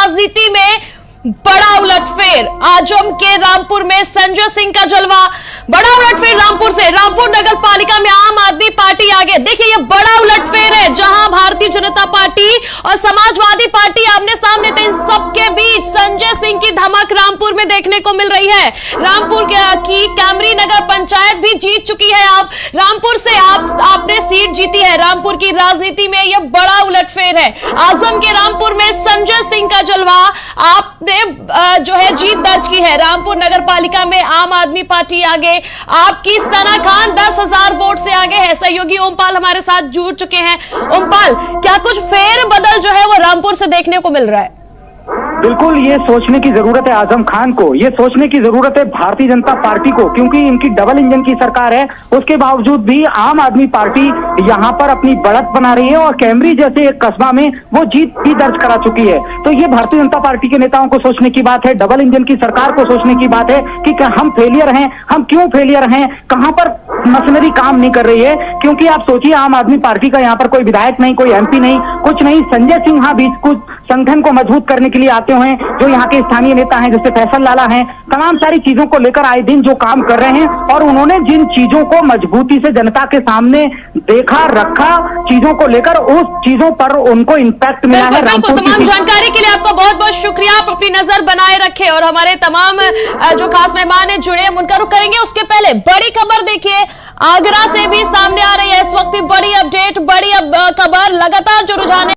राजनीति में बड़ा उलटफेर। आजम के रामपुर में संजय सिंह का जलवा। बड़ा उलटफेर रामपुर से। रामपुर नगर पालिका में आम आदमी पार्टी आगे। देखिए ये बड़ा उलटफेर है, जहां भारतीय जनता पार्टी और समाजवादी पार्टी आमने सामने थे, इन सबके बीच संजय सिंह की धमक रामपुर में देखने को मिल रही है। रामपुर की कैमरी नगर पंचायत भी जीत चुकी है। आप रामपुर से आपने सीट जीती है। रामपुर की राजनीति में यह बड़ा उलटफेर है। आजम के रामपुर में संजय सिंह का जलवा। आपने जो है जीत दर्ज की है। रामपुर नगर पालिका में आम आदमी पार्टी आगे। आपकी सना खान 10,000 वोट से आगे है। सहयोगी ओमपाल हमारे साथ जुड़ चुके हैं। ओमपाल, क्या कुछ फेर बदल जो है वो रामपुर से देखने को मिल रहा है? बिल्कुल, ये सोचने की जरूरत है आजम खान को, ये सोचने की जरूरत है भारतीय जनता पार्टी को, क्योंकि इनकी डबल इंजन की सरकार है। उसके बावजूद भी आम आदमी पार्टी यहाँ पर अपनी बढ़त बना रही है और कैमरी जैसे एक कस्बा में वो जीत भी दर्ज करा चुकी है। तो ये भारतीय जनता पार्टी के नेताओं को सोचने की बात है, डबल इंजन की सरकार को सोचने की बात है कि हम फेलियर हैं, हम क्यों फेलियर हैं, कहां पर मशीनरी काम नहीं कर रही है। क्योंकि आप सोचिए, आम आदमी पार्टी का यहाँ पर कोई विधायक नहीं, कोई एमपी नहीं, कुछ नहीं। संजय सिंह हाँ बीच कुछ संगठन को मजबूत करने के लिए आते हुए, जो यहाँ के स्थानीय नेता हैं जैसे फैसल लाला हैं, तमाम सारी चीजों को लेकर आए दिन जो काम कर रहे हैं, और उन्होंने जिन चीजों को मजबूती से जनता के सामने देखा रखा, चीजों को लेकर उस चीजों पर उनको इम्पैक्ट मिला है। तमाम जानकारी के लिए आपका बहुत बहुत शुक्रिया। आप अपनी नजर बनाए रखे और हमारे तमाम जो खास मेहमान हैं जुड़े, हम उनका रुख करेंगे। उसके पहले बड़ी खबर देखिए, आगरा से भी सामने आ रही है इस वक्त भी बड़ी अपडेट, बड़ी खबर। लगातार जो रुझान